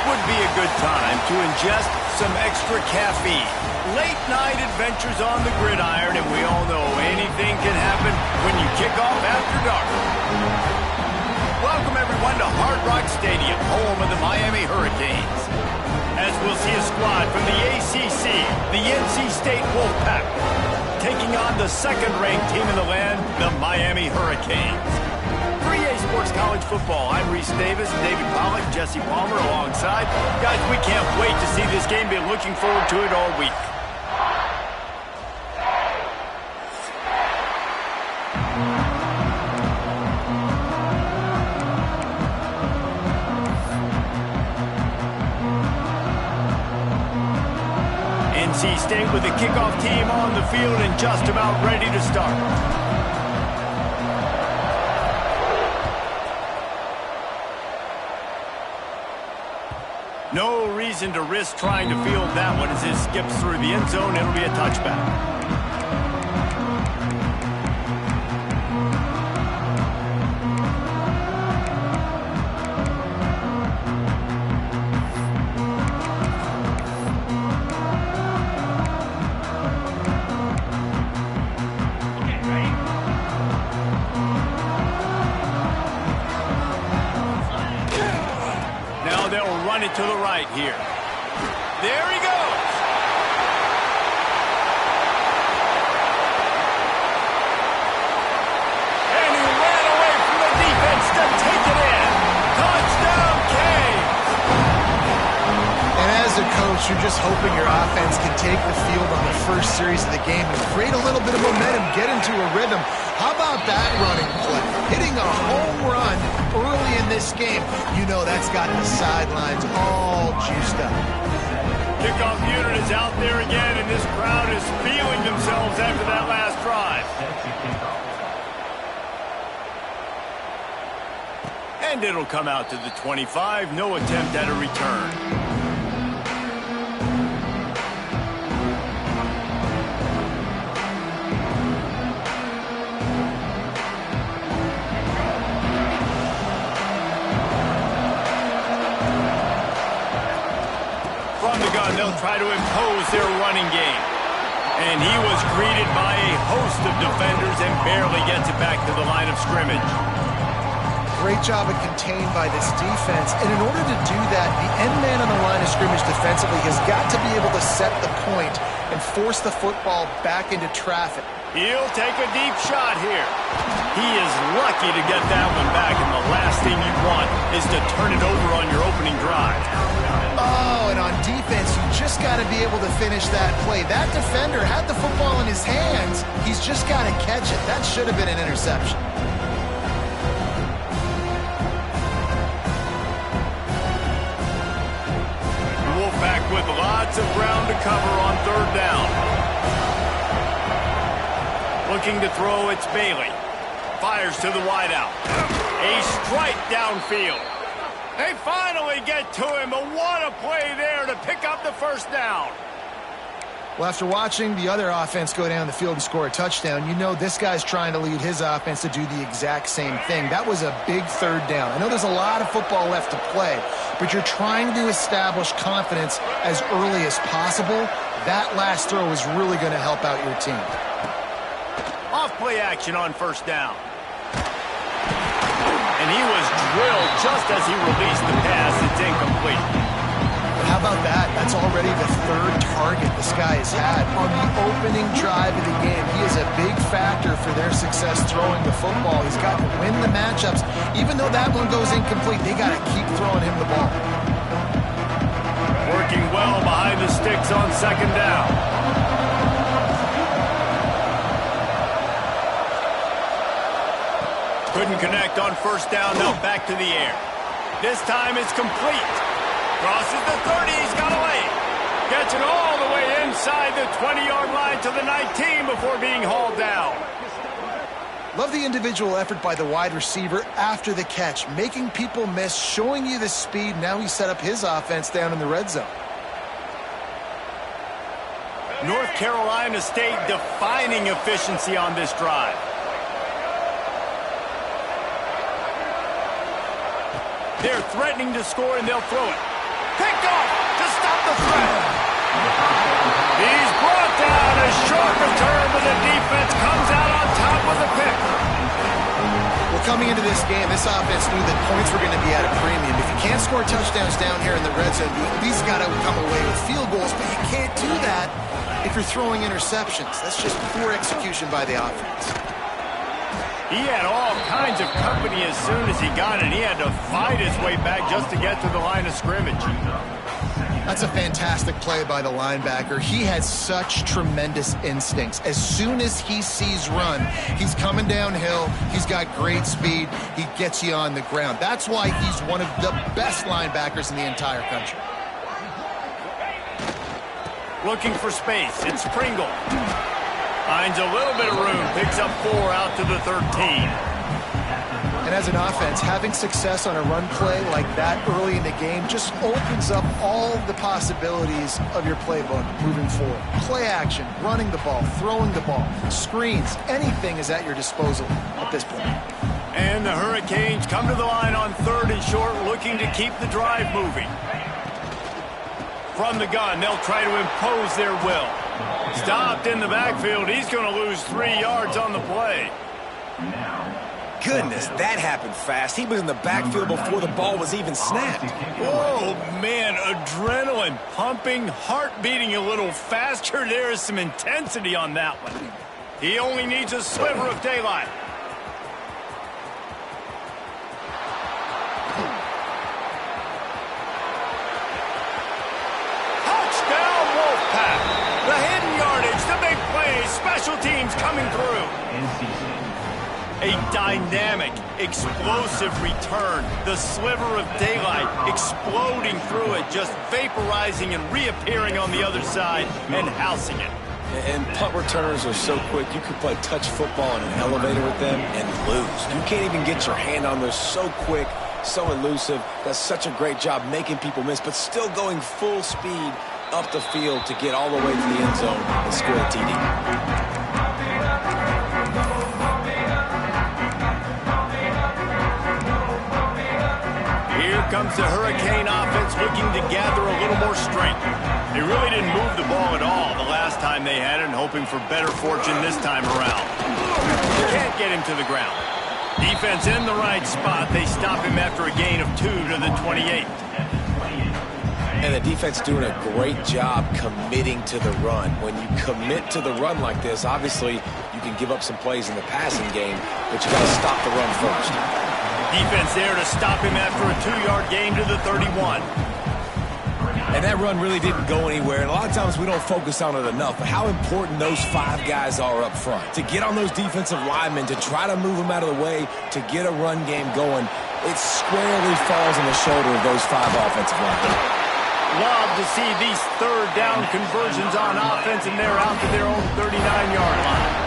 would be a good time to ingest some extra caffeine. Late night adventures on the gridiron, and we all know anything can happen when you kick off after dark. Welcome everyone to Hard Rock Stadium, home of the Miami Hurricanes. As we'll see a squad from the ACC, the NC State Wolfpack, taking on the second-ranked team in the land, the Miami Hurricanes. 3A Sports College Football. I'm Reese Davis, David Pollack, Jesse Palmer alongside. Guys, we can't wait to see this game. Been looking forward to it all week. NC State with the kickoff team on the field and just about ready to start. No reason to risk trying to field that one as it skips through the end zone. It'll be a touchback. Run it to the right here. There he goes. And he ran away from the defense to take it in. Touchdown, Canes. And as a coach, you're just hoping your offense can take the field on the first series of the game and create a little bit of momentum, get into a rhythm. How about that running play? Hitting a home run early in this game. You know that's got the sidelines all juiced up. Kickoff unit is out there again, and this crowd is feeling themselves after that last drive. And it'll come out to the 25. No attempt at a return. They'll try to impose their running game. And he was greeted by a host of defenders and barely gets it back to the line of scrimmage. Great job of contained by this defense. And in order to do that, the end man on the line of scrimmage defensively has got to be able to set the point and force the football back into traffic. He'll take a deep shot here. He is lucky to get that one back, and the last thing you want is to turn it over on your opening drive. Oh, and on defense, you just got to be able to finish that play. That defender had the football in his hands. He's just got to catch it. That should have been an interception. Wolfpack with lots of ground to cover on third down. Looking to throw, it's Bailey. Fires to the wideout. A strike downfield. They finally get to him, but what a play there to pick up the first down. Well, after watching the other offense go down the field and score a touchdown, you know this guy's trying to lead his offense to do the exact same thing. That was a big third down. I know there's a lot of football left to play, but you're trying to establish confidence as early as possible. That last throw is really going to help out your team. Off-play action on first down. And he was drilled just as he released the pass. It's incomplete. But how about that? That's already the third target this guy has had on the opening drive of the game. He is a big factor for their success throwing the football. He's got to win the matchups. Even though that one goes incomplete, they got to keep throwing him the ball. Working well behind the sticks on second down. Couldn't connect on first down, now back to the air. This time it's complete. Crosses the 30, he's got a lane. Gets it all the way inside the 20-yard line to the 19 before being hauled down. Love the individual effort by the wide receiver after the catch, making people miss, showing you the speed. Now he set up his offense down in the red zone. North Carolina State defining efficiency on this drive. They're threatening to score, and they'll throw it. the threat. He's brought down. A short return, but the defense comes out on top with a pick. Well, coming into this game, this offense knew that points were going to be at a premium. If you can't score touchdowns down here in the red zone, you at least got to come away with field goals, but you can't do that if you're throwing interceptions. That's just poor execution by the offense. He had all kinds of company as soon as he got it. He had to fight his way back just to get to the line of scrimmage. That's a fantastic play by the linebacker. He has such tremendous instincts. As soon as he sees run, he's coming downhill. He's got great speed. He gets you on the ground. That's why he's one of the best linebackers in the entire country. Looking for space. It's Pringle. Finds a little bit of room. Picks up 4 out to the 13. And as an offense, having success on a run play like that early in the game just opens up all the possibilities of your playbook moving forward. Play action, running the ball, throwing the ball, screens, anything is at your disposal at this point. And the Hurricanes come to the line on 3rd and short, looking to keep the drive moving. From the gun, they'll try to impose their will. Stopped in the backfield. He's going to lose 3 yards on the play. Goodness, that happened fast. He was in the backfield before the ball was even snapped. Oh, man, adrenaline pumping, heart beating a little faster. There is some intensity on that one. He only needs a sliver of daylight. Touchdown, Wolfpack. The hidden yardage, the big plays, special teams coming through. A dynamic, explosive return. The sliver of daylight exploding through it, just vaporizing and reappearing on the other side and housing it. And punt returners are so quick, you could play touch football in an elevator with them and lose. You can't even get your hand on those. So quick, so elusive. Does such a great job making people miss, but still going full speed up the field to get all the way to the end zone and score a TD. Here comes the Hurricane offense looking to gather a little more strength. They really didn't move the ball at all the last time they had it, and hoping for better fortune this time around. You can't get him to the ground. Defense in the right spot. They stop him after a gain of 2 to the 28. And the defense doing a great job committing to the run. When you commit to the run like this, obviously you can give up some plays in the passing game, but you got to stop the run first. Defense there to stop him after a 2-yard gain to the 31. And that run really didn't go anywhere. And a lot of times we don't focus on it enough, but how important those 5 guys are up front. To get on those defensive linemen, to try to move them out of the way, to get a run game going, it squarely falls on the shoulder of those 5 offensive linemen. Love to see these 3rd down conversions on offense, and they're out to their own 39-yard line.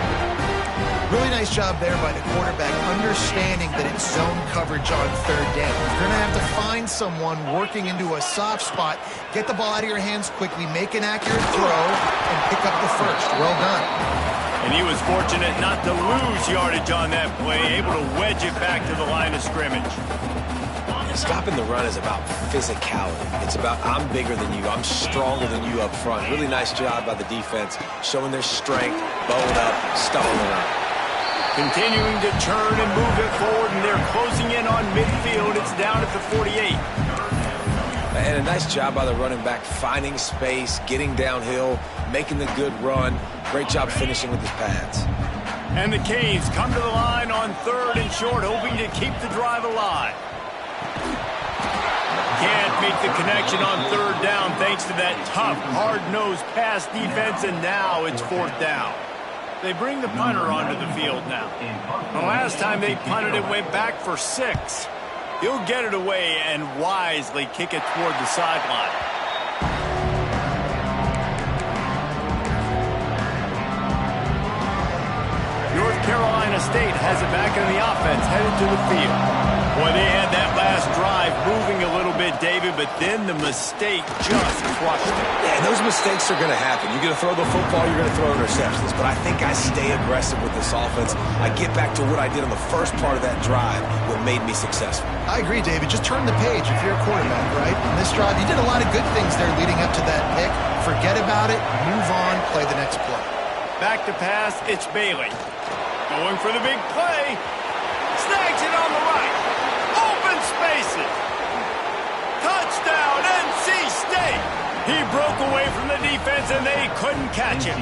Really nice job there by the quarterback, understanding that it's zone coverage on 3rd down. You're going to have to find someone working into a soft spot, get the ball out of your hands quickly, make an accurate throw, and pick up the first. Well done. And he was fortunate not to lose yardage on that play, able to wedge it back to the line of scrimmage. Stopping the run is about physicality. It's about I'm bigger than you, I'm stronger than you up front. Really nice job by the defense, showing their strength, bowing up, stuffing the run. Continuing to churn and move it forward, and they're closing in on midfield. It's down at the 48. And a nice job by the running back, finding space, getting downhill, making the good run. Great job finishing with his pads. And the Canes come to the line on 3rd and short, hoping to keep the drive alive. Can't make the connection on 3rd down thanks to that tough, hard-nosed pass defense, and now it's 4th down. They bring the punter onto the field now. The last time they punted it went back for 6. He'll get it away and wisely kick it toward the sideline. North Carolina State has it back in the offense, headed to the field. Boy, they had that last drive moving a little bit, David, but then the mistake just crushed it. Yeah, and those mistakes are going to happen. You're going to throw the football, you're going to throw interceptions. But I think I stay aggressive with this offense. I get back to what I did on the first part of that drive, what made me successful. I agree, David. Just turn the page if you're a quarterback, right? In this drive, you did a lot of good things there leading up to that pick. Forget about it, move on, play the next play. Back to pass, it's Bailey. Going for the big play. Snags it on the right. Open spaces. Touchdown, NC State. He broke away from the defense, and they couldn't catch him.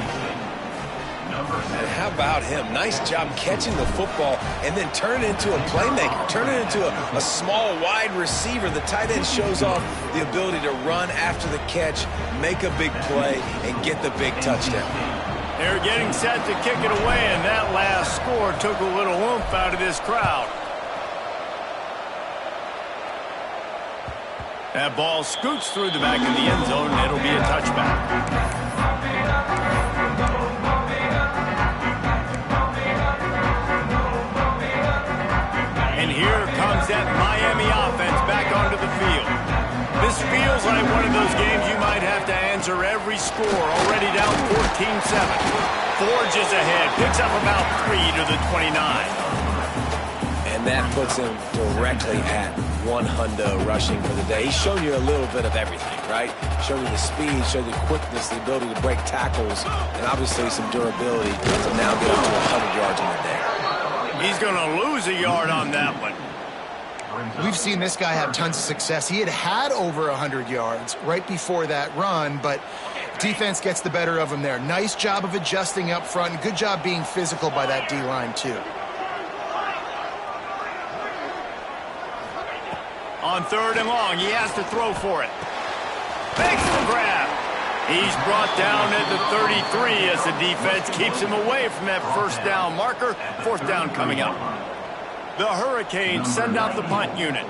And how about him? Nice job catching the football and then turn it into a playmaker. Turn it into a small, wide receiver. The tight end shows off the ability to run after the catch, make a big play, and get the big touchdown. They're getting set to kick it away, and that last score took a little oomph out of this crowd. That ball scoots through the back of the end zone, and it'll be a touchback. And here comes that Miami offense back onto the field. This feels like one of those games you might have to answer every score. Already down 14-7. Forges ahead. Picks up about 3 to the 29. And that puts him directly at 100 rushing for the day. He's shown you a little bit of everything, right? Showed you the speed, showed you the quickness, the ability to break tackles, and obviously some durability to now get up to 100 yards in the day. He's going to lose a yard on that one. We've seen this guy have tons of success. He had over 100 yards right before that run, but defense gets the better of him there. Nice job of adjusting up front, and good job being physical by that D-line, too. On 3rd and long, he has to throw for it. Makes the grab. He's brought down at the 33 as the defense keeps him away from that first down marker. 4th down coming up. The Hurricanes send out the punt unit.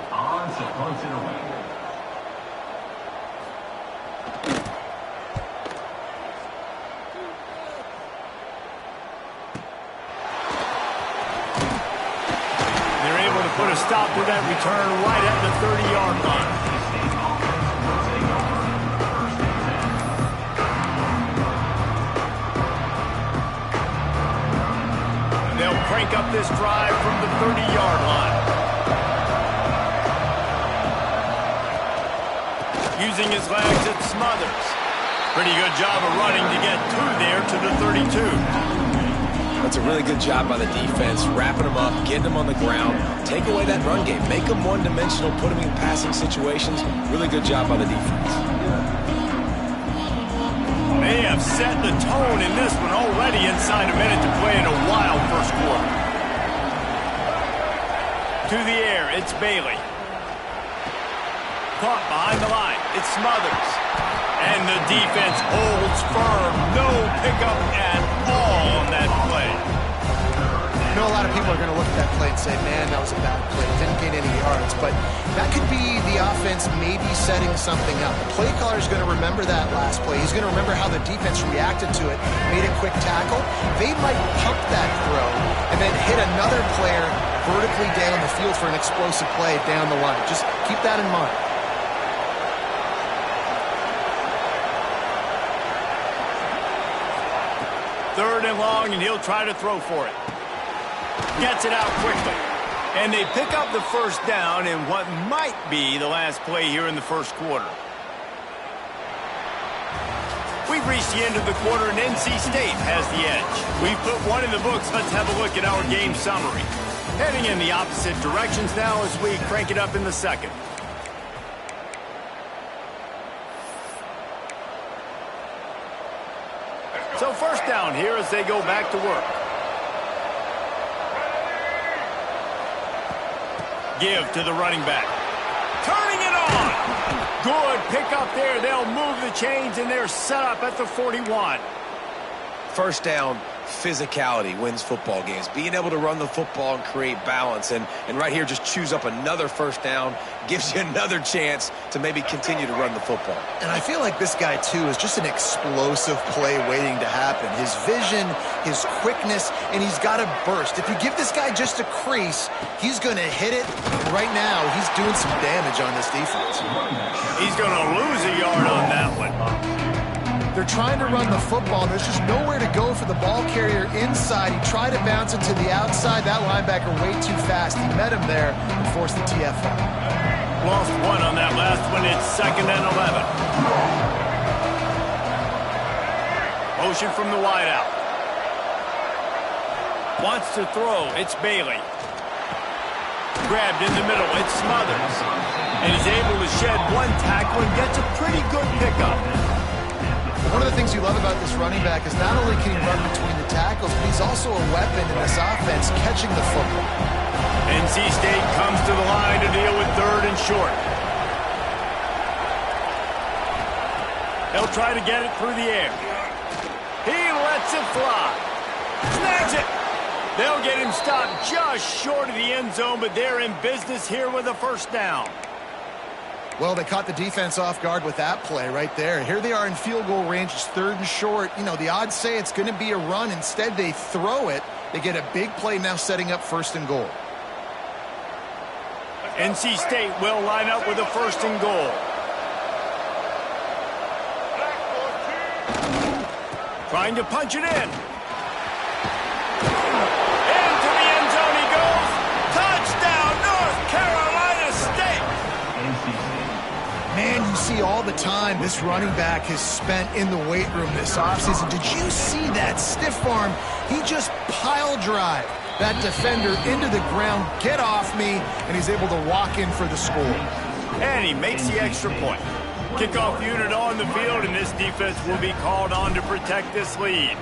They're able to put a stop to that return right at the 30-yard line. They'll crank up this drive from the 30-yard line. Using his legs, it Smothers. Pretty good job of running to get through there to the 32. That's a really good job by the defense, wrapping them up, getting them on the ground, take away that run game, make them one-dimensional, put them in passing situations. Really good job by the defense. They have set the tone in this one already inside a minute to play in a wild first quarter. To the air, it's Bailey. Caught behind the line, it's Smothers. And the defense holds firm. No pickup at all on that play. I know a lot of people are going to look at that play and say, man, that was a bad play. Didn't gain any yards. But that could be the offense maybe setting something up. The play caller is going to remember that last play. He's going to remember how the defense reacted to it, made a quick tackle. They might pump that throw and then hit another player vertically down the field for an explosive play down the line. Just keep that in mind. Third and long, and he'll try to throw for it. Gets it out quickly. And they pick up the first down in what might be the last play here in the first quarter. We've reached the end of the quarter, and NC State has the edge. We've put one in the books. Let's have a look at our game summary. Heading in the opposite directions now as we crank it up in the second. So first down here as they go back to work. Give to the running back. Turning it on. Good pickup there. They'll move the chains, and they're set up at the 41. First down, physicality wins football games. Being able to run the football and create balance. And right here, just choose up another first down, gives you another chance to maybe continue to run the football. And I feel like this guy, too, is just an explosive play waiting to happen. His vision, his quickness, and he's got a burst. If you give this guy just a crease, he's going to hit it. Right now, he's doing some damage on this defense. He's going to lose a yard on that one. They're trying to run the football. There's just nowhere to go for the ball carrier inside. He tried to bounce it to the outside. That linebacker way too fast. He met him there and forced the TFL. Lost one on that last one. It's 2nd and 11. Motion from the wideout. Wants to throw. It's Bailey. Grabbed in the middle. It's Smothers. And he's able to shed one tackle and gets a pretty good pickup. One of the things you love about this running back is not only can he run between the tackles, but he's also a weapon in this offense catching the football. NC State comes to the line to deal with 3rd and short. They'll try to get it through the air. He lets it fly. Snags it. They'll get him stopped just short of the end zone, but they're in business here with a first down. Well, they caught the defense off guard with that play right there. Here they are in field goal range. It's 3rd and short. You know, the odds say it's going to be a run. Instead, they throw it. They get a big play now setting up 1st and goal. NC State will line up with a 1st and goal. Trying to punch it in. Into the end zone he goes. Touchdown, North Carolina State. Man, you see all the time this running back has spent in the weight room this offseason. Did you see that stiff arm? He just pile drive that defender into the ground, get off me, and he's able to walk in for the score. And he makes the extra point. Kickoff unit on the field, and this defense will be called on to protect this lead.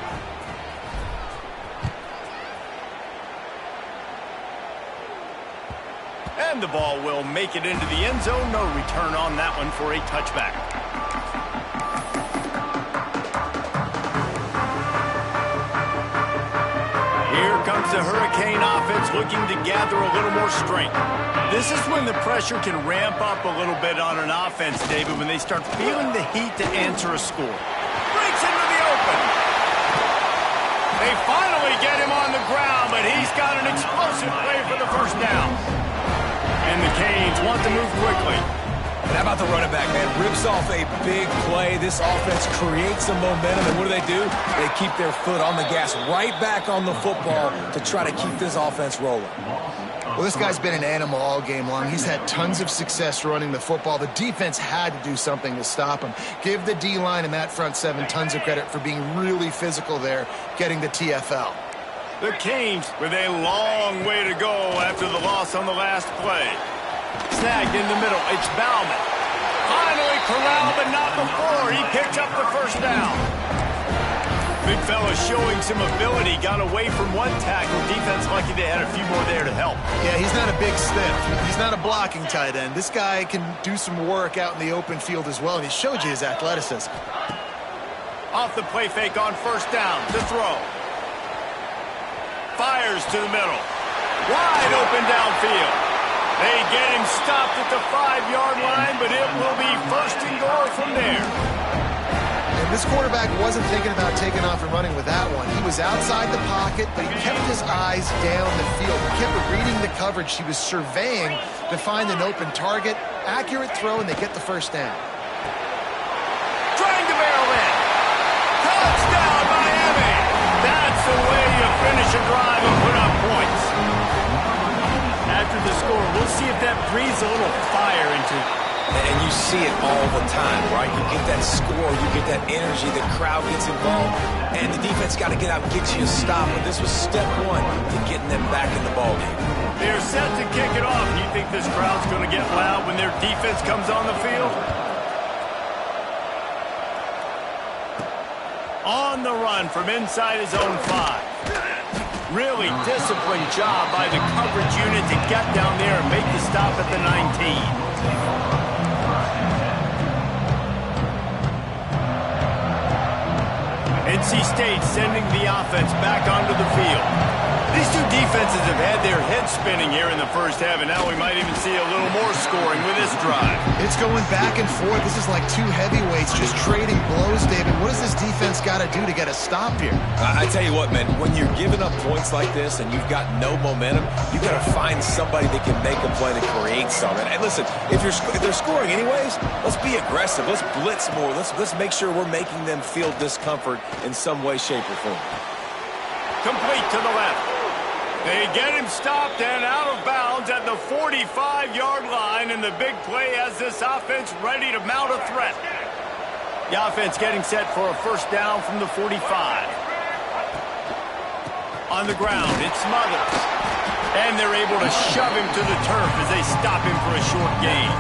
And the ball will make it into the end zone. No return on that one for a touchback. Here comes the Hurricane offense looking to gather a little more strength. This is when the pressure can ramp up a little bit on an offense, David, when they start feeling the heat to answer a score. Breaks into the open. They finally get him on the ground, but he's got an explosive play for the first down. And the Canes want to move quickly. And how about the running back, man? Rips off a big play. This offense creates some momentum, and what do? They keep their foot on the gas, right back on the football to try to keep this offense rolling. Well, this guy's been an animal all game long. He's had tons of success running the football. The defense had to do something to stop him. Give the D-line and that front seven tons of credit for being really physical there, getting the TFL. The Canes with a long way to go after the loss on the last play. Snagged in the middle. It's Bauman. Finally corralled, but not before. He picks up the first down. Big fella showing some ability. Got away from one tackle. Defense lucky they had a few more there to help. Yeah, he's not a big stiff. He's not a blocking tight end. This guy can do some work out in the open field as well, and he showed you his athleticism. Off the play fake on first down. To throw. Fires to the middle. Wide open downfield. They get him stopped at the 5-yard line, but it will be 1st and goal from there. And this quarterback wasn't thinking about taking off and running with that one. He was outside the pocket, but he kept his eyes down the field. He kept reading the coverage. He was surveying to find an open target. Accurate throw, and they get the first down. Trying to barrel in. Touchdown, Miami. That's the way you finish a drive and put up points. After the score, we'll see if that breathes a little fire into it. And you see it all the time, right? You get that score, you get that energy, the crowd gets involved, and the defense got to get out and get you a stop. But this was step one to getting them back in the ballgame. They're set to kick it off. You think this crowd's going to get loud when their defense comes on the field? On the run from inside his own 5. Really disciplined job by the coverage unit to get down there and make the stop at the 19. NC State sending the offense back onto the field. These two defenses have had their heads spinning here in the first half, and now we might even see a little more scoring with this drive. It's going back and forth. This is like two heavyweights just trading blows, David. What does this defense got to do to get a stop here? I tell you what, man, when you're giving up points like this and you've got no momentum, you've got to find somebody that can make a play to create something. And listen, if they're scoring anyways, let's be aggressive. Let's blitz more. Let's make sure we're making them feel discomfort in some way, shape, or form. Complete to the left. They get him stopped and out of bounds at the 45-yard line, and the big play has this offense ready to mount a threat. The offense getting set for a first down from the 45. On the ground, it's Smothers. And they're able to shove him to the turf as they stop him for a short gain.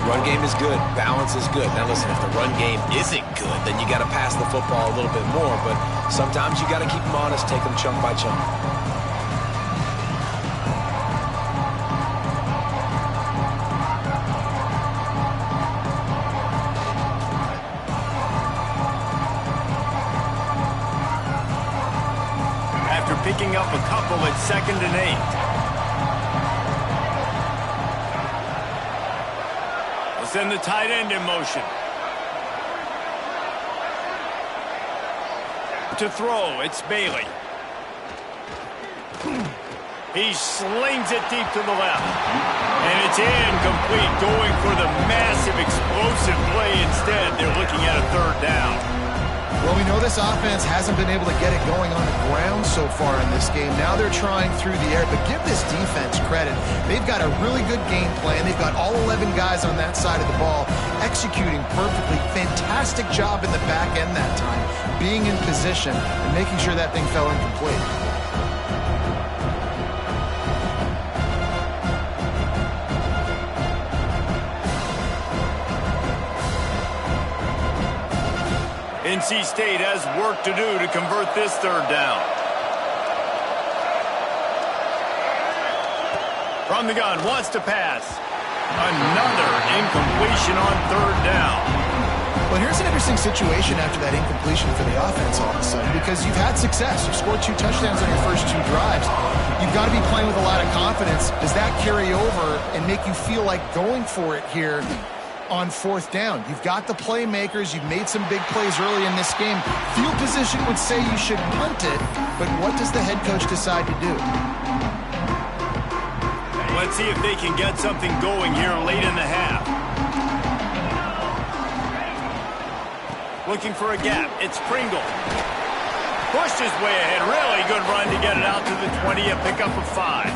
Run game is good. Balance is good. Now listen, if the run game isn't good, then you got to pass the football a little bit more. But sometimes you got to keep them honest, take them chunk by chunk. After picking up a couple at 2nd and 8. Send the tight end in motion. To throw, it's Bailey. He slings it deep to the left. And it's incomplete, going for the massive explosive play instead. They're looking at a 3rd down. Well, we know this offense hasn't been able to get it going on the ground so far in this game. Now they're trying through the air, but give this defense credit. They've got a really good game plan. They've got all 11 guys on that side of the ball executing perfectly. Fantastic job in the back end that time, being in position and making sure that thing fell incomplete. NC State has work to do to convert this 3rd down. From the gun, wants to pass. Another incompletion on 3rd down. Well, here's an interesting situation after that incompletion for the offense all of a sudden, because you've had success. You've scored 2 touchdowns on your first 2 drives. You've got to be playing with a lot of confidence. Does that carry over and make you feel like going for it here on 4th down? You've got the playmakers. You've made some big plays early in this game. Field position would say you should punt it, but what does the head coach decide to do? Let's see if they can get something going here late in the half. Looking for a gap. It's Pringle. Pushed his way ahead. Really good run to get it out to the 20, a pickup of 5.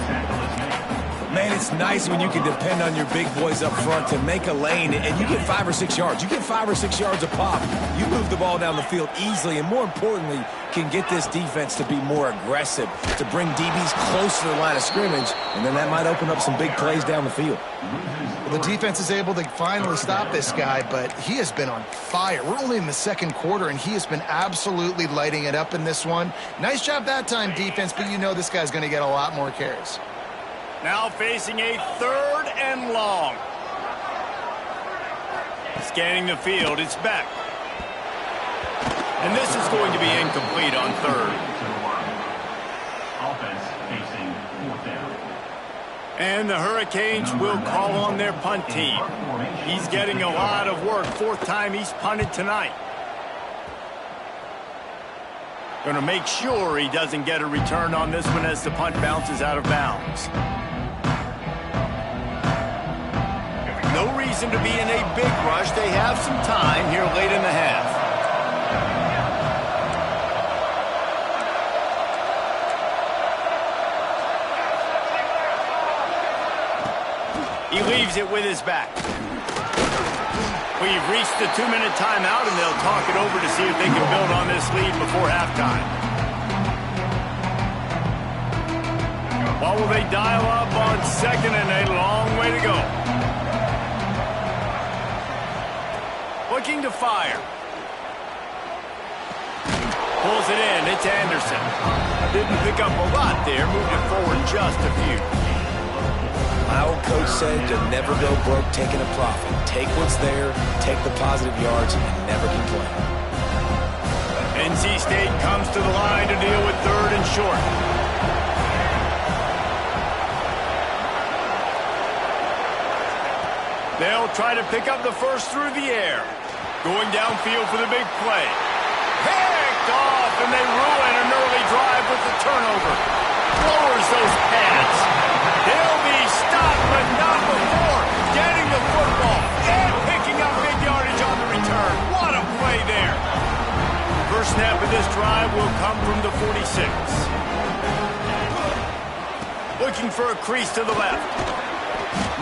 Man, it's nice when you can depend on your big boys up front to make a lane, and you get 5 or 6 yards. You get 5 or 6 yards a pop. You move the ball down the field easily, and more importantly, can get this defense to be more aggressive, to bring DBs close to the line of scrimmage, and then that might open up some big plays down the field. Well, the defense is able to finally stop this guy, but he has been on fire. We're only in the 2nd quarter, and he has been absolutely lighting it up in this one. Nice job that time, defense, but you know this guy's going to get a lot more carries. Now facing a 3rd and long. Scanning the field, it's Beck. And this is going to be incomplete on 3rd. Offense facing 4th down. And the Hurricanes will call on their punt team. He's getting a lot of work. 4th time he's punted tonight. Going to make sure he doesn't get a return on this one as the punt bounces out of bounds. No reason to be in a big rush. They have some time here late in the half. He leaves it with his back. We've reached the 2-minute timeout, and they'll talk it over to see if they can build on this lead before halftime. What will they dial up on 2nd and a long way to go? Looking to fire. Pulls it in. It's Anderson. Didn't pick up a lot there. Moved it forward just a few. My old coach said to never go broke taking a profit. Take what's there, take the positive yards, and never complain. NC State comes to the line to deal with 3rd and short. They'll try to pick up the first through the air. Going downfield for the big play. Picked off, and they ruin an early drive with the turnover. Lowers those pads. They'll be stopped, but not before getting the football and picking up big yardage on the return. What a play there. First snap of this drive will come from the 46. Looking for a crease to the left.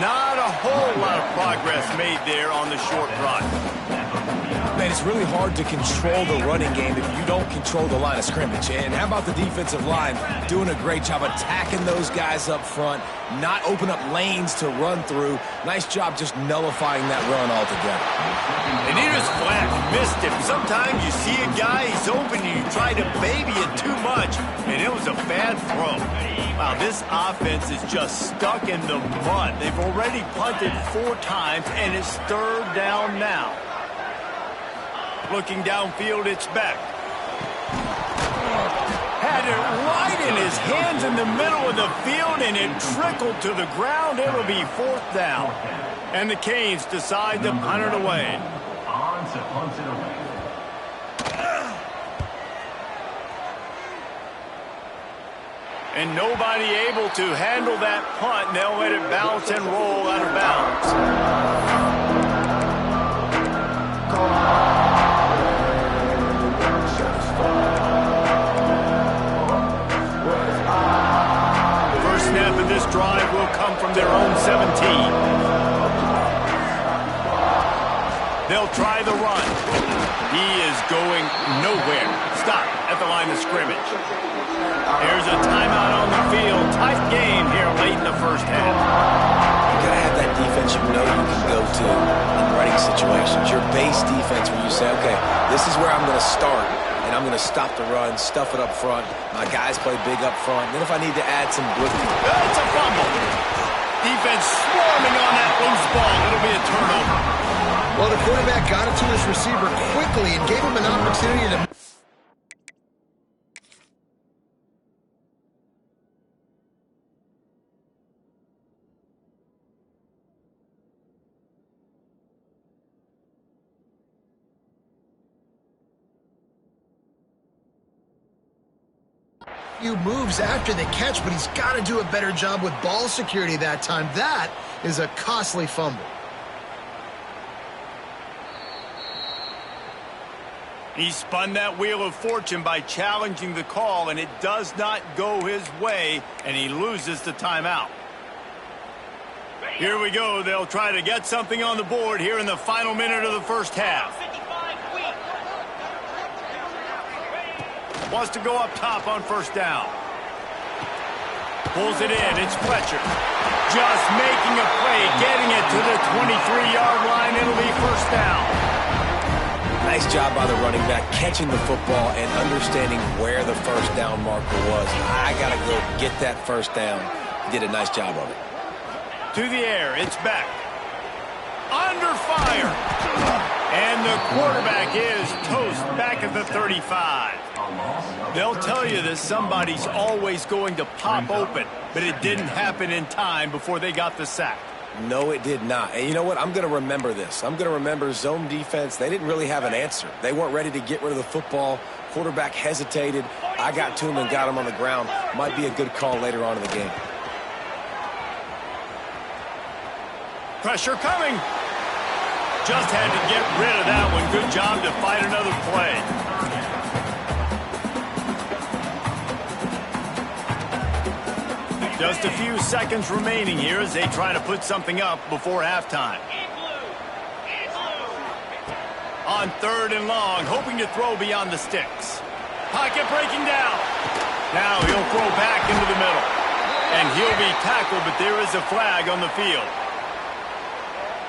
Not a whole lot of progress made there on the short run. Man, it's really hard to control the running game if you don't control the line of scrimmage. And how about the defensive line doing a great job attacking those guys up front, not open up lanes to run through. Nice job just nullifying that run altogether. And he just flat missed him. Sometimes you see a guy, he's open, and you try to baby it too much, and it was a bad throw. Wow, this offense is just stuck in the mud. They've already punted 4 times, and it's 3rd down now. Looking downfield, it's Beck. Had it right in his hands in the middle of the field, and it trickled to the ground. It'll be 4th down. And the Canes decide to punt it away. On to punt it away. And nobody able to handle that punt, and they'll let it bounce and roll out of bounds. Snap of this drive will come from their own 17. They'll try the run. He is going nowhere. Stop at the line of scrimmage. Here's a timeout on the field. Tight game here late in the first half. You gotta have that defense you know you can go to in running situations. Your base defense where you say, okay, this is where I'm going to start. And I'm going to stop the run, stuff it up front. My guys play big up front. And then if I need to add some blitz. It's a fumble. Defense swarming on that loose ball. It'll be a turnover. Well, the quarterback got it to his receiver quickly and gave him an opportunity to... few moves after the catch, but he's got to do a better job with ball security that time. That is a costly fumble. He spun that wheel of fortune by challenging the call, and it does not go his way, and he loses the timeout. Here we go. They'll try to get something on the board here in the final minute of the first half. Wants to go up top on first down. Pulls it in. It's Fletcher. Just making a play, getting it to the 23-yard line. It'll be first down. Nice job by the running back, catching the football and understanding where the first down marker was. I got to go get that first down. He did a nice job of it. To the air. It's back. Under fire. And the quarterback is toast back at the 35. They'll tell you that somebody's always going to pop open, but it didn't happen in time before they got the sack. No, it did not. And you know what? I'm going to remember this. I'm going to remember zone defense. They didn't really have an answer. They weren't ready to get rid of the football. Quarterback hesitated. I got to him and got him on the ground. Might be a good call later on in the game. Pressure coming. Just had to get rid of that one. Good job to fight another play. Just a few seconds remaining here as they try to put something up before halftime. On 3rd and long, hoping to throw beyond the sticks. Pocket breaking down. Now he'll throw back into the middle. And he'll be tackled, but there is a flag on the field.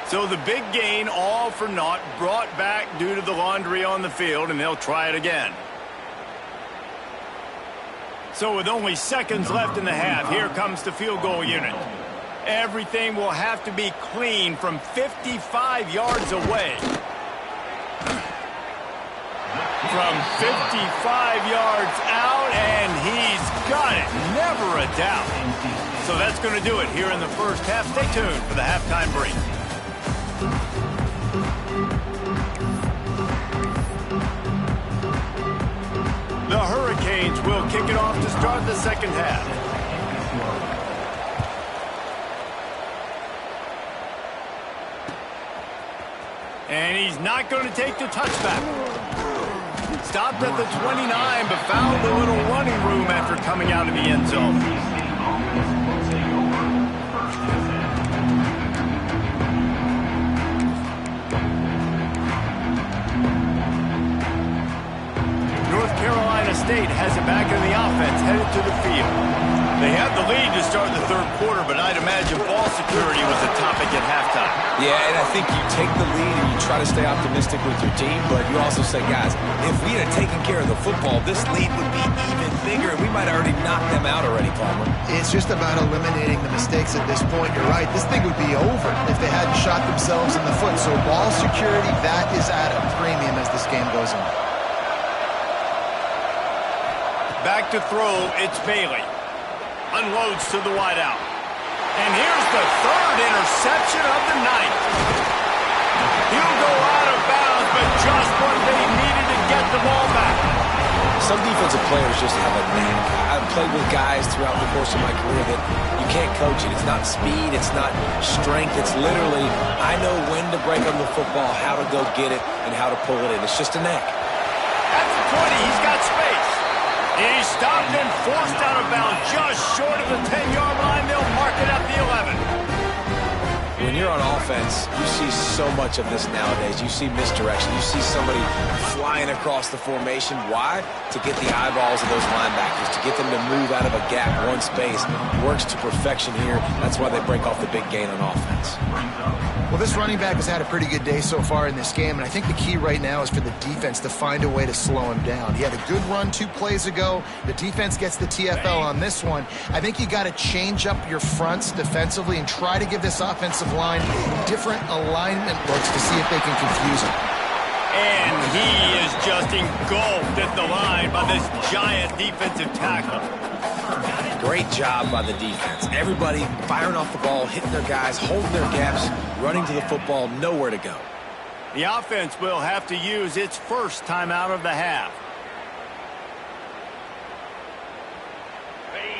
So the big gain, all for naught, brought back due to the laundry on the field, and they'll try it again. So with only seconds left in the half, here comes the field goal unit. Everything will have to be clean from 55 yards away. from 55 yards out, and he's got it. Never a doubt. So that's going to do it here in the first half. Stay tuned for the halftime break. The Hurricanes will kick it off to start the second half. And he's not going to take the touchback. Stopped at the 29, but found a little running room after coming out of the end zone. North Carolina State has it back in the offense, headed to the field. They had the lead to start the third quarter, but I'd imagine ball security was a topic at halftime. Yeah, and I think you take the lead and you try to stay optimistic with your team, but you also say, guys, if we had taken care of the football, this lead would be even bigger, and we might have already knocked them out already, Palmer. It's just about eliminating the mistakes at this point. You're right. This thing would be over if they hadn't shot themselves in the foot. So ball security, that is at a premium as this game goes on. Back to throw, it's Bailey. Unloads to the wideout. And here's the third interception of the night. He'll go out of bounds, but just what they needed to get the ball back. Some defensive players just have a knack. I've played with guys throughout the course of my career that you can't coach it. It's not speed, it's not strength. It's literally, I know when to break on the football, how to go get it, and how to pull it in. It's just a knack. At the 20, he's got space. He's stopped and forced out of bounds just short of the 10-yard line. They'll mark it at the 11. When you're on offense, you see so much of this nowadays. You see misdirection. You see somebody flying across the formation. Why? To get the eyeballs of those linebackers, to get them to move out of a gap, one space. Works to perfection here. That's why they break off the big gain on offense. Well, this running back has had a pretty good day so far in this game, and I think the key right now is for the defense to find a way to slow him down. He had a good run 2 plays ago. The defense gets the TFL on this one. I think you got to change up your fronts defensively and try to give this offensive line different alignment looks to see if they can confuse him. And he is just engulfed at the line by this giant defensive tackle. Great job by the defense. Everybody firing off the ball, hitting their guys, holding their gaps, running to the football, nowhere to go. The offense will have to use its first timeout of the half.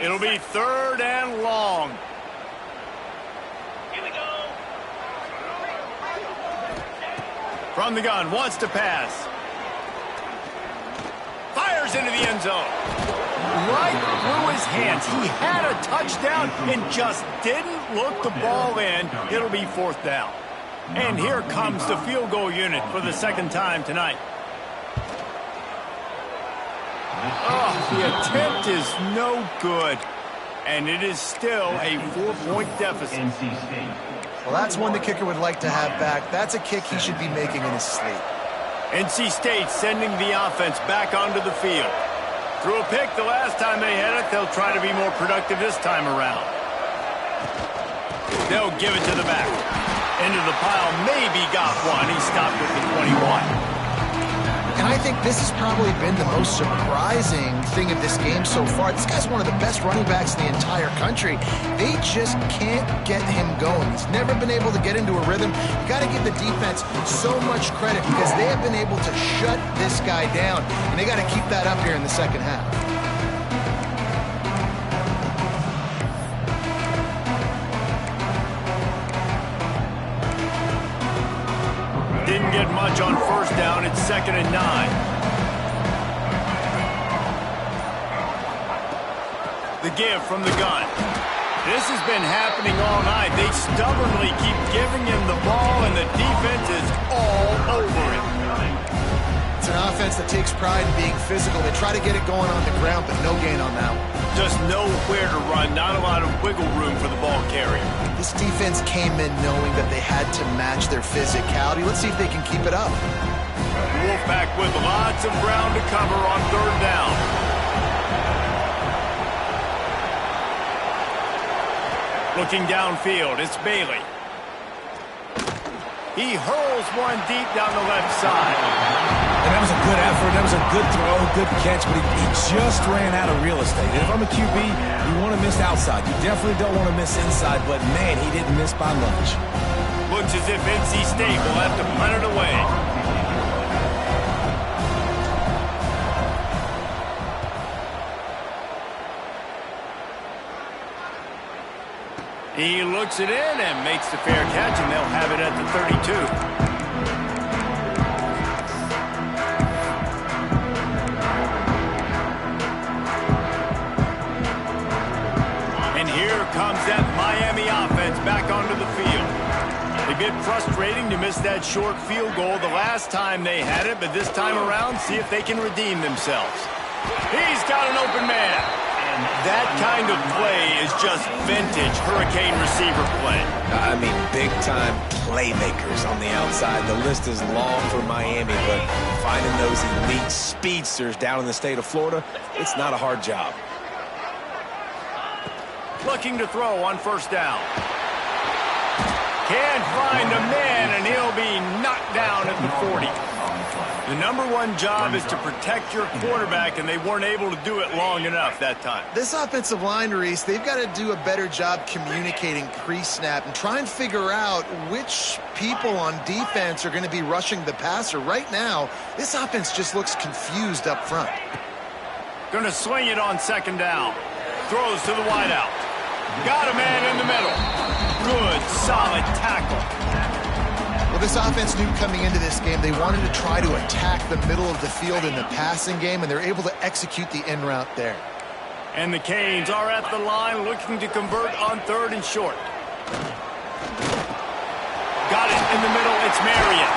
It'll be 3rd and long. Here we go. From the gun, wants to pass. Fires into the end zone. Right through his hands. He had a touchdown and just didn't look the ball in. It'll be 4th down. And here comes the field goal unit for the second time tonight. Oh, the attempt is no good. And it is still a 4-point deficit. Well, that's one the kicker would like to have back. That's a kick he should be making in his sleep. NC State sending the offense back onto the field. Threw a pick the last time they had it. They'll try to be more productive this time around. They'll give it to the back. Into the pile, maybe got one. He stopped with the 21. And I think this has probably been the most surprising thing of this game so far. This guy's one of the best running backs in the entire country. They just can't get him going. He's never been able to get into a rhythm. You got to give the defense so much credit because they have been able to shut this guy down. And they got to keep that up here in the second half. Didn't get much on 1st down. It's 2nd and 9. The give from the gun. This has been happening all night. They stubbornly keep giving him the ball, and the defense is all over it. It's an offense that takes pride in being physical. They try to get it going on the ground, but no gain on that one. Just nowhere to run. Not a lot of wiggle room for the ball carrier. This defense came in knowing that they had to match their physicality. Let's see if they can keep it up. Wolfpack with lots of ground to cover on 3rd down. Looking downfield, it's Bailey. He hurls one deep down the left side. And that was a good effort. That was a good throw, good catch, but he just ran out of real estate. And if I'm a QB, you want to miss outside. You definitely don't want to miss inside, but, man, he didn't miss by much. Looks as if NC State will have to punt it away. He looks it in and makes the fair catch, and they'll have it at the 32. And here comes that Miami offense back onto the field. A bit frustrating to miss that short field goal the last time they had it, but this time around, see if they can redeem themselves. He's got an open man. That kind of play is just vintage Hurricane receiver play. I mean, big-time playmakers on the outside. The list is long for Miami, but finding those elite speedsters down in the state of Florida, it's not a hard job. Looking to throw on first down. Can't find a man, and he'll be knocked down at the 40. The number one job is to protect your quarterback, and they weren't able to do it long enough that time. This offensive line, Reese, they've got to do a better job communicating pre-snap and try and figure out which people on defense are going to be rushing the passer. Right now, this offense just looks confused up front. Going to swing it on second down. Throws to the wideout. Got a man in the middle. Good, solid tackle. Well, this offense knew coming into this game they wanted to try to attack the middle of the field in the passing game, and they're able to execute the in route there. And the Canes are at the line looking to convert on third and short. Got it in the middle. It's Marion.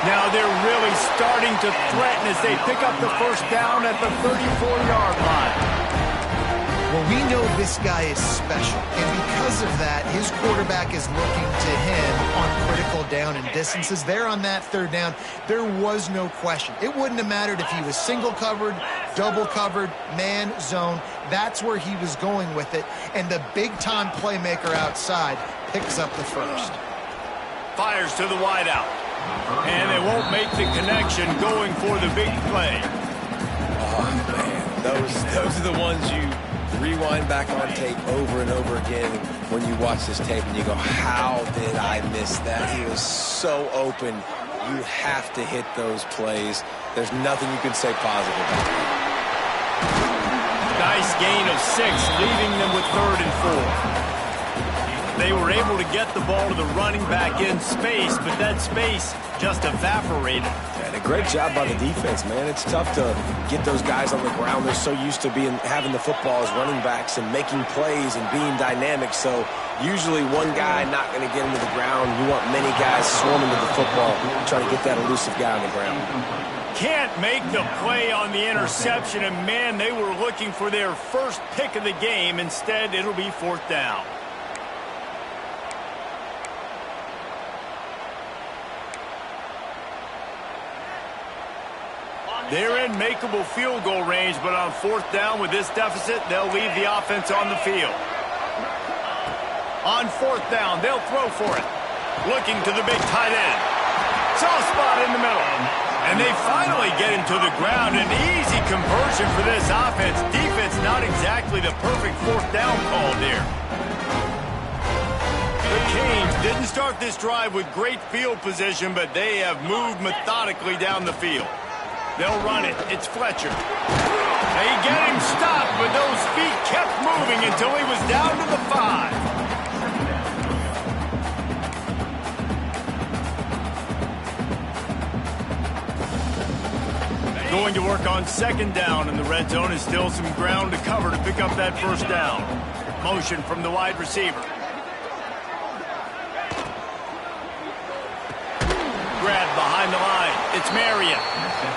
Now they're really starting to threaten as they pick up the first down at the 34-yard line. Well, we know this guy is special, and because of that, his quarterback is looking to him on critical down and distances. There on that third down, there was no question. It wouldn't have mattered if he was single covered, double covered, man, zone. That's where he was going with it, and the big-time playmaker outside picks up the first. Fires to the wideout, and they won't make the connection going for the big play. Oh, man, those are the ones you rewind back on tape over and over again when you watch this tape and you go, how did I miss that? He was so open. You have to hit those plays. There's nothing you can say positive about it. Nice gain of 6, leaving them with third and 4. They were able to get the ball to the running back in space, but that space just evaporated. And a great job by the defense, man. It's tough to get those guys on the ground. They're so used to having the football as running backs and making plays and being dynamic. So usually one guy not going to get into the ground. You want many guys swarming to the football, trying to get that elusive guy on the ground. Can't make the play on the interception, and man, they were looking for their first pick of the game. Instead, it'll be fourth down. They're in makeable field goal range, but on fourth down with this deficit, they'll leave the offense on the field. On fourth down, they'll throw for it. Looking to the big tight end. Soft spot in the middle. And they finally get him to the ground. An easy conversion for this offense. Defense not exactly the perfect fourth down call there. The Canes didn't start this drive with great field position, but they have moved methodically down the field. They'll run it. It's Fletcher. They get him stopped, but those feet kept moving until he was down to the 5. Going to work on second down, and the red zone is still some ground to cover to pick up that first down. Motion from the wide receiver. Grab behind the line. It's Marion.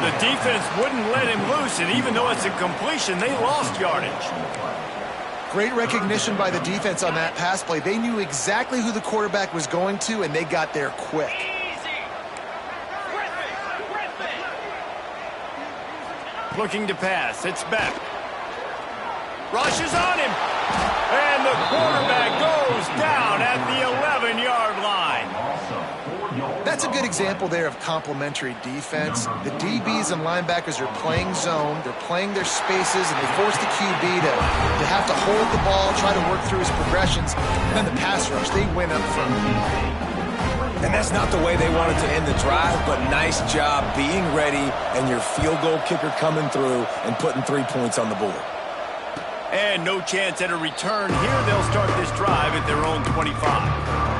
The defense wouldn't let him loose, and even though it's a completion, they lost yardage. Great recognition by the defense on that pass play. They knew exactly who the quarterback was going to, and they got there quick. Looking to pass. It's Beck. Rushes on him. And the quarterback goes down at the 11-yard line. That's That's a good example there of complementary defense. The DBs and linebackers are playing zone, they're playing their spaces, and they force the QB to have to hold the ball, try to work through his progressions, and then the pass rush, they win up front. And that's not the way they wanted to end the drive, but nice job being ready and your field goal kicker coming through and putting 3 points on the board. And no chance at a return here. They'll start this drive at their own 25.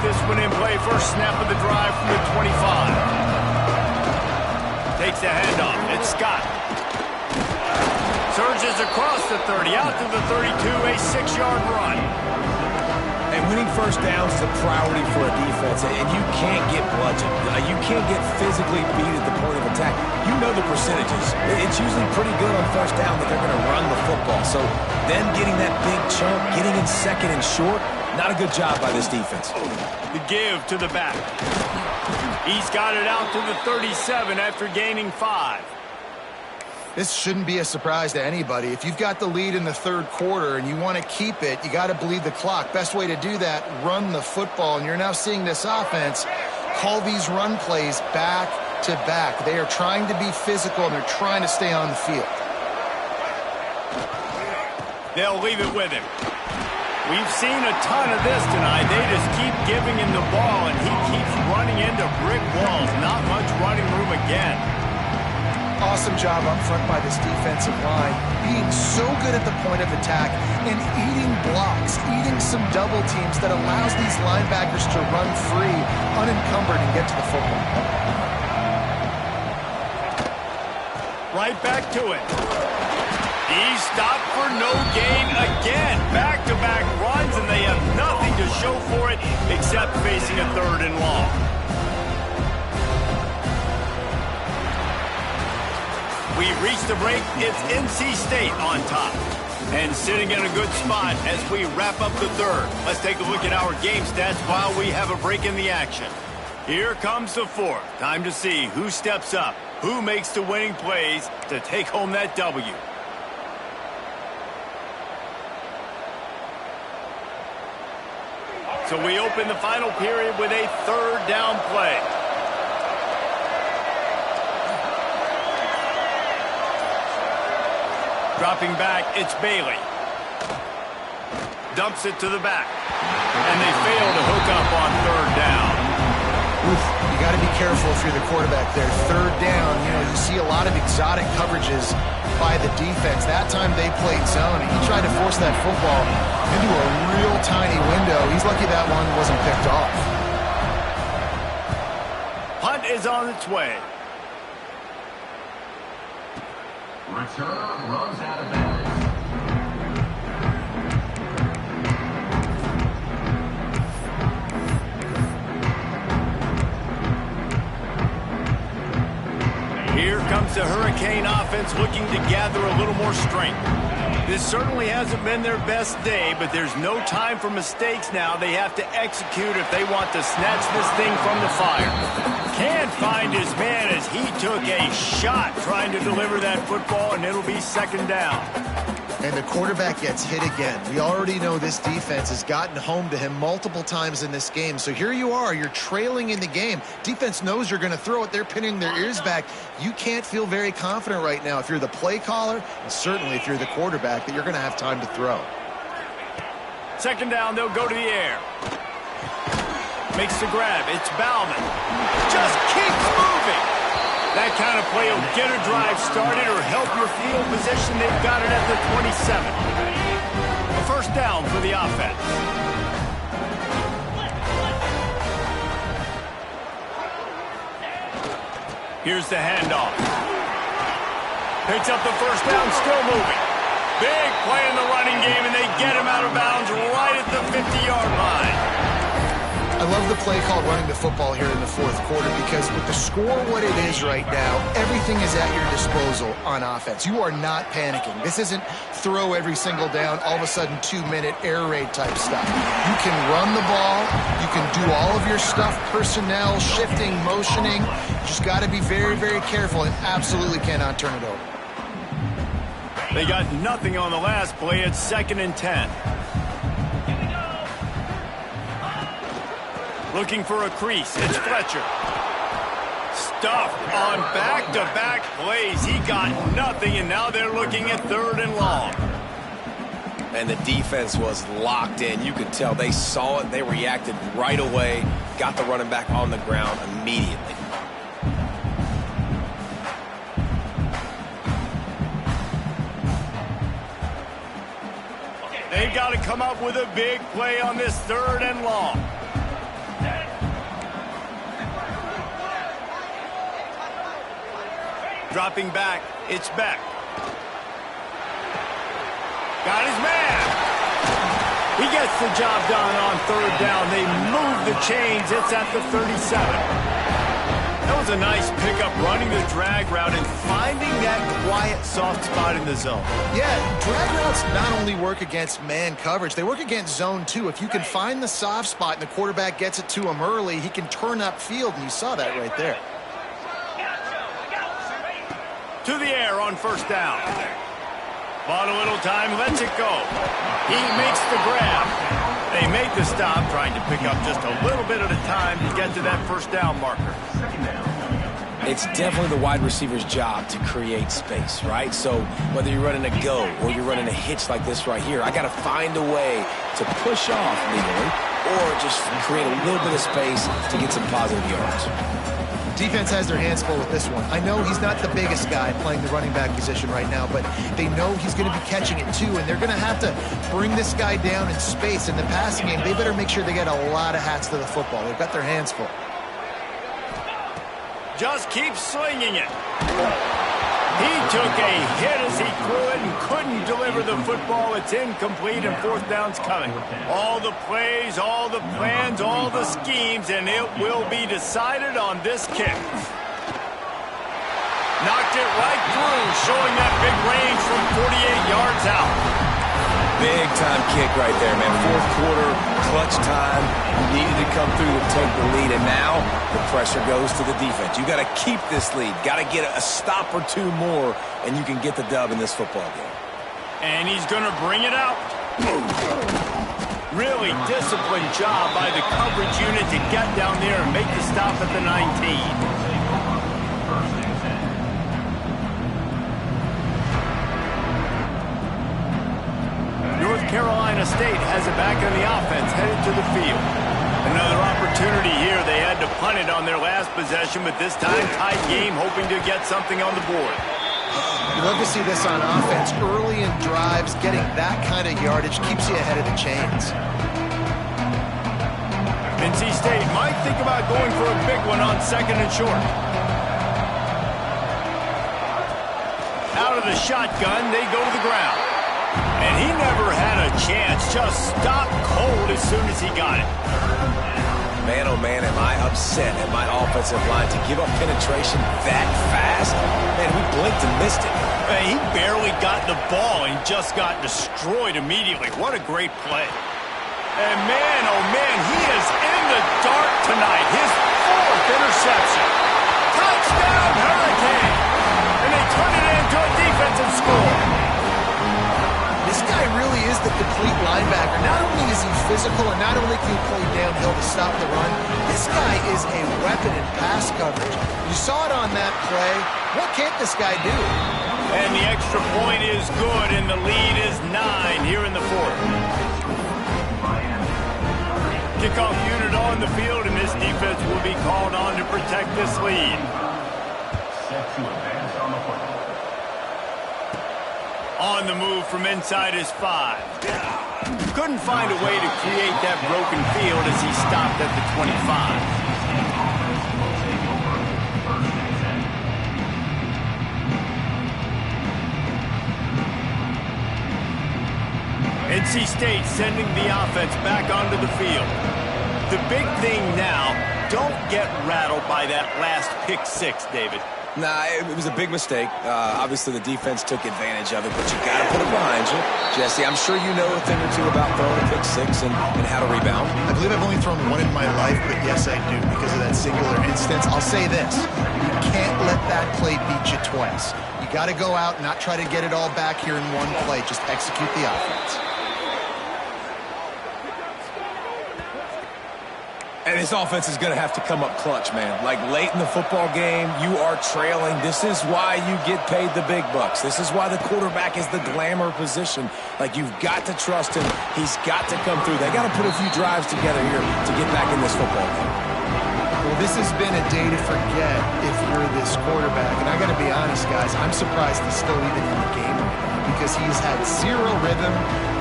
This one in play, first snap of the drive from the 25. Takes the handoff. It's Scott. Surges across the 30, out to the 32, a 6-yard run. And winning first downs is a priority for a defense, and you can't get bludgeoned. You can't get physically beat at the point of attack. You know the percentages. It's usually pretty good on first down that they're going to run the football. So then getting that big chunk, getting in second and short, not a good job by this defense. The give to the back. He's got it out to the 37 after gaining 5. This shouldn't be a surprise to anybody. If you've got the lead in the third quarter and you want to keep it, you got to bleed the clock. Best way to do that, run the football. And you're now seeing this offense call these run plays back to back. They are trying to be physical and they're trying to stay on the field. They'll leave it with him. We've seen a ton of this tonight. They just keep giving him the ball, and he keeps running into brick walls. Not much running room again. Awesome job up front by this defensive line, being so good at the point of attack and eating blocks, eating some double teams that allows these linebackers to run free, unencumbered, and get to the football. Right back to it. He's stopped for no gain again. Back-to-back runs, and they have nothing to show for it except facing a 3rd and long. We reach the break. It's NC State on top. And sitting in a good spot as we wrap up the 3rd. Let's take a look at our game stats while we have a break in the action. Here comes the 4th. Time to see who steps up, who makes the winning plays to take home that W. So we open the final period with a 3rd down play. Dropping back, it's Bailey. Dumps it to the back. And they fail to hook up on 3rd down. Oof, you got to be careful if you're the quarterback there. 3rd down, you see a lot of exotic coverages by the defense. That time they played zone, and he tried to force that football into a real tiny window. He's lucky that one wasn't picked off. Punt is on its way. Return runs out of bounds. Here comes the Hurricane offense looking to gather a little more strength. This certainly hasn't been their best day, but there's no time for mistakes now. They have to execute if they want to snatch this thing from the fire. Can't find his man as he took a shot trying to deliver that football, and it'll be 2nd down. And the quarterback gets hit again. We already know this defense has gotten home to him multiple times in this game. So here you are, you're trailing in the game. Defense knows you're going to throw it. They're pinning their ears back. You can't feel very confident right now if you're the play caller, and certainly if you're the quarterback, that you're going to have time to throw. 2nd down, they'll go to the air. Makes the grab. It's Bauman. Just keeps moving. That kind of play will get a drive started or help your field position. They've got it at the 27. A 1st down for the offense. Here's the handoff. Picks up the 1st down, still moving. Big play in the running game, and they get him out of bounds right at the 50-yard line. I love the play called running the football here in the fourth quarter because with the score what it is right now, everything is at your disposal on offense. You are not panicking. This isn't throw every single down, all of a sudden 2-minute air raid type stuff. You can run the ball. You can do all of your stuff, personnel, shifting, motioning. You just got to be very, very careful and absolutely cannot turn it over. They got nothing on the last play. It's 2nd and 10. Looking for a crease. It's Fletcher. Stuffed on back-to-back plays. He got nothing, and now they're looking at 3rd and long. And the defense was locked in. You could tell they saw it. They reacted right away. Got the running back on the ground immediately. They've got to come up with a big play on this 3rd and long. Dropping back, it's Beck. Got his man. He gets the job done on 3rd down. They move the chains. It's at the 37. That was a nice pickup, running the drag route and finding that quiet, soft spot in the zone. Yeah, drag routes not only work against man coverage, they work against zone too. If you can find the soft spot and the quarterback gets it to him early, he can turn upfield, and you saw that right there. To the air on 1st down. Bought a little time, lets it go. He makes the grab. They make the stop, trying to pick up just a little bit at a time to get to that 1st down marker. It's definitely the wide receiver's job to create space, right? So whether you're running a go or you're running a hitch like this right here, I got to find a way to push off legally or just create a little bit of space to get some positive yards. Defense has their hands full with this one. I know he's not the biggest guy playing the running back position right now, but they know he's going to be catching it too, and they're going to have to bring this guy down in space. In the passing game, they better make sure they get a lot of hats to the football. They've got their hands full. Just keep slinging it. He took a hit as he threw it and couldn't deliver the football. It's incomplete, and 4th down's coming. All the plays, all the plans, all the schemes, and it will be decided on this kick. Knocked it right through, showing that big range from 48 yards out. Big time kick right there, man. 4th quarter, clutch time. You needed to come through to take the lead, and now the pressure goes to the defense. You got to keep this lead. Got to get a stop or two more, and you can get the dub in this football game. And he's going to bring it out. Really disciplined job by the coverage unit to get down there and make the stop at the 19. North Carolina State has it back on the offense, headed to the field. Another opportunity here. They had to punt it on their last possession, but this time tight game, hoping to get something on the board. You love to see this on offense. Early in drives, getting that kind of yardage keeps you ahead of the chains. NC State might think about going for a big one on 2nd and short. Out of the shotgun, they go to the ground. And he never had a chance, just stopped cold as soon as he got it. Man, oh man, am I upset at my offensive line to give up penetration that fast? Man, we blinked and missed it. He barely got the ball and just got destroyed immediately. What a great play. And man, oh man, he is in the dark tonight. His 4th interception. Touchdown, Hurricane! And they turn it into a defensive score. This guy really is the complete linebacker. Not only is he physical and not only can he play downhill to stop the run, this guy is a weapon in pass coverage. You saw it on that play. What can't this guy do? And the extra point is good, and the lead is 9 here in the 4th. Kickoff unit on the field, and this defense will be called on to protect this lead. Set to advance on the football. On the move from inside his 5. Couldn't find a way to create that broken field as he stopped at the 25. NC State sending the offense back onto the field. The big thing now, don't get rattled by that last pick six, David. Nah, it was a big mistake. Obviously, the defense took advantage of it, but you got to put it behind you. Jesse, I'm sure you know a thing or two about throwing a pick six and how to rebound. I believe I've only thrown one in my life, but yes, I do, because of that singular instance. I'll say this. You can't let that play beat you twice. You got to go out and not try to get it all back here in one play. Just execute the offense. And this offense is going to have to come up clutch, man. Like late in the football game, you are trailing. This is why you get paid the big bucks. This is why the quarterback is the glamour position. Like, you've got to trust him. He's got to come through. They got to put a few drives together here to get back in this football game. Well, this has been a day to forget if you're this quarterback. And I got to be honest, guys, I'm surprised he's still even in the game right now because he's had zero rhythm.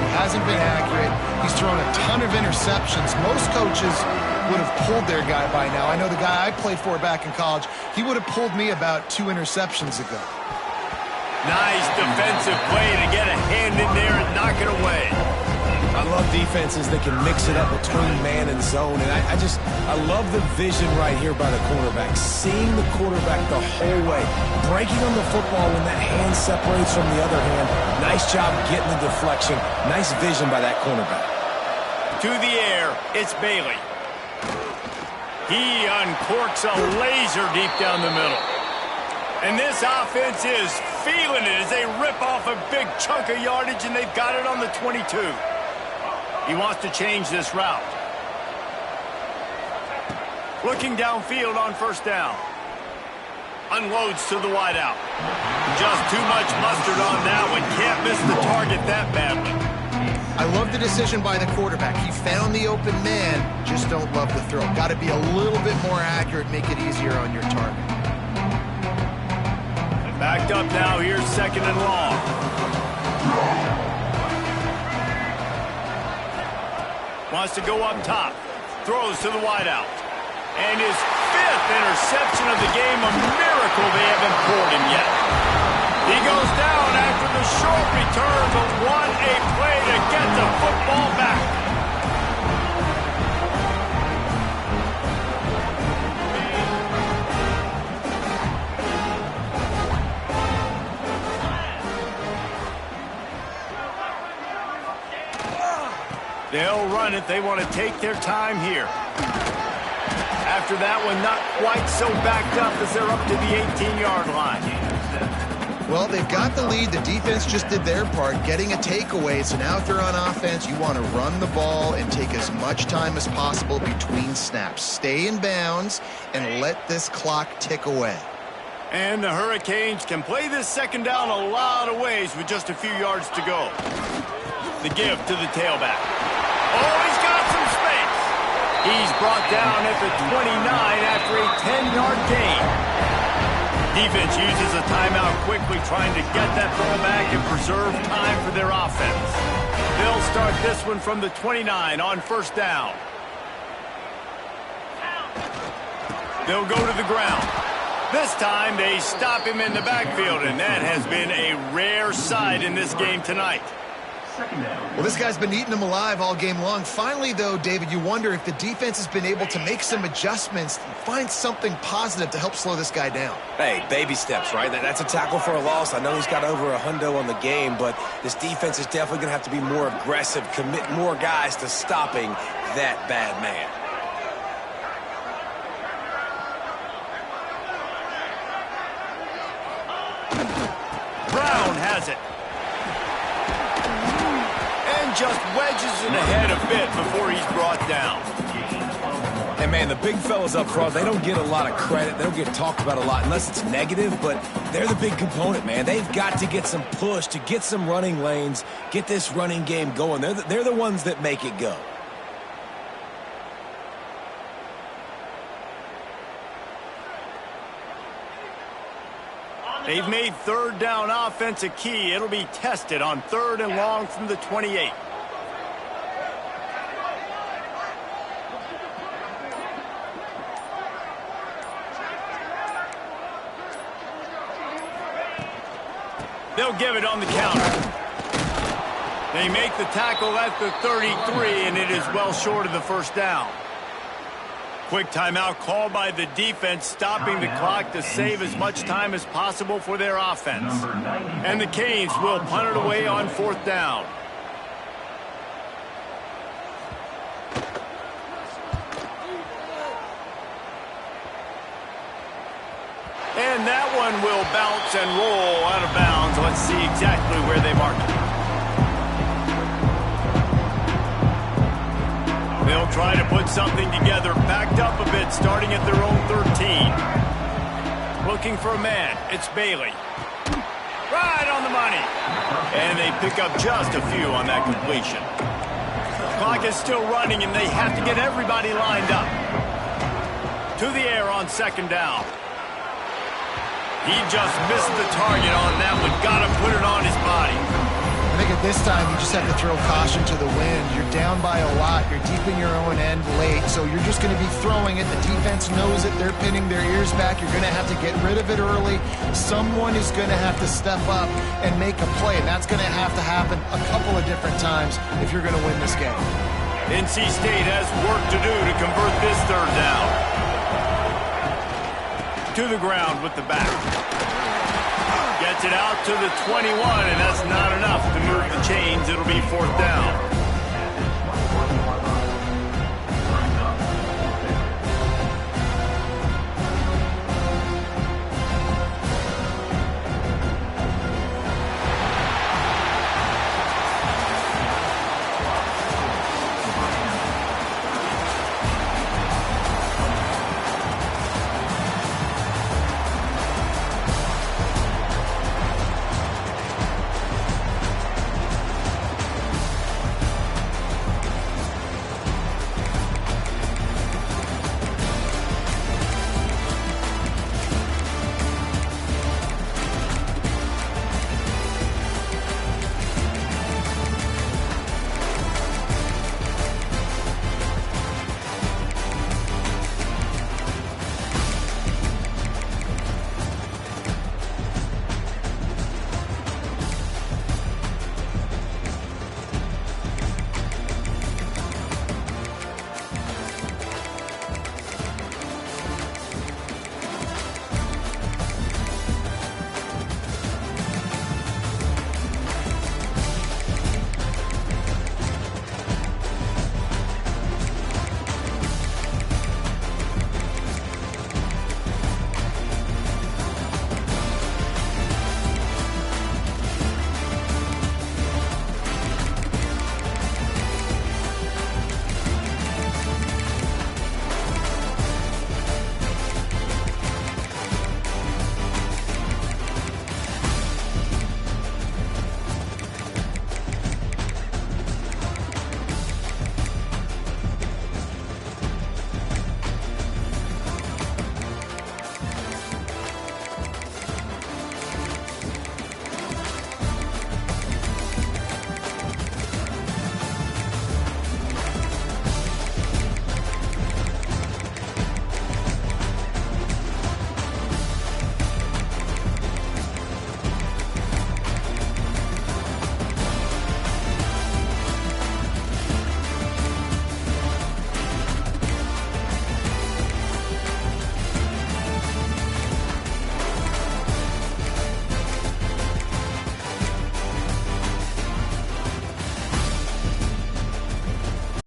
He hasn't been accurate. He's thrown a ton of interceptions. Most coaches would have pulled their guy by now. I know the guy I played for back in college, he would have pulled me about 2 interceptions ago. Nice defensive play to get a hand in there and knock it away. I love defenses that can mix it up between man and zone, and I love the vision right here by the quarterback, seeing the quarterback the whole way, breaking on the football when that hand separates from the other hand. Nice job getting the deflection. Nice vision by that cornerback. To the air, it's Bailey. He uncorks a laser deep down the middle. And this offense is feeling it as they rip off a big chunk of yardage, and they've got it on the 22. He wants to change this route. Looking downfield on first down. Unloads to the wideout. Just too much mustard on that one. Can't miss the target that badly. I love the decision by the quarterback. He found the open man, just don't love the throw. Got to be a little bit more accurate, make it easier on your target. Backed up now, here's second and long. Wants to go up top. Throws to the wideout. And his 5th interception of the game, a miracle they haven't pulled him yet. He goes down after the short return, but what a play to get the football back. They'll run it. They want to take their time here. After that one, not quite so backed up as they're up to the 18-yard line. Well, they've got the lead. The defense just did their part, getting a takeaway. So now if they're on offense, you want to run the ball and take as much time as possible between snaps. Stay in bounds and let this clock tick away. And the Hurricanes can play this second down a lot of ways with just a few yards to go. The give to the tailback. Oh, he's got some space. He's brought down at the 29 after a 10-yard gain. Defense uses a timeout quickly, trying to get that ball back and preserve time for their offense. They'll start this one from the 29 on first down. They'll go to the ground. This time they stop him in the backfield, and that has been a rare sight in this game tonight. Well, this guy's been eating them alive all game long. Finally, though, David, you wonder if the defense has been able to make some adjustments, find something positive to help slow this guy down. Hey, baby steps, right? That's a tackle for a loss. I know he's got over $100 on the game, but this defense is definitely going to have to be more aggressive, commit more guys to stopping that bad man. Brown has it. Just wedges it ahead a bit before he's brought down. And, man, the big fellas up front, they don't get a lot of credit. They don't get talked about a lot unless it's negative, but they're the big component, man. They've got to get some push to get some running lanes, get this running game going. They're the ones that make it go. They've made third down offense a key. It'll be tested on third and long from the 28. They'll give it on the counter. They make the tackle at the 33, and it is well short of the first down. Quick timeout called by the defense, stopping the clock to save as much time as possible for their offense. And the Canes will punt it away on 4th down. And that one will bounce and roll out of bounds. Let's see exactly where they mark it. They'll try to put something together, backed up a bit, starting at their own 13. Looking for a man. It's Bailey. Right on the money. And they pick up just a few on that completion. Clock is still running, and they have to get everybody lined up. To the air on 2nd down. He just missed the target on that one. Got to put it on his body. I think at this time, you just have to throw caution to the wind. You're down by a lot. You're deep in your own end late, so you're just going to be throwing it. The defense knows it. They're pinning their ears back. You're going to have to get rid of it early. Someone is going to have to step up and make a play, and that's going to have to happen a couple of different times if you're going to win this game. NC State has work to do to convert this 3rd down. To the ground with the back. Gets it out to the 21, and that's not enough to move the chains. It'll be 4th down.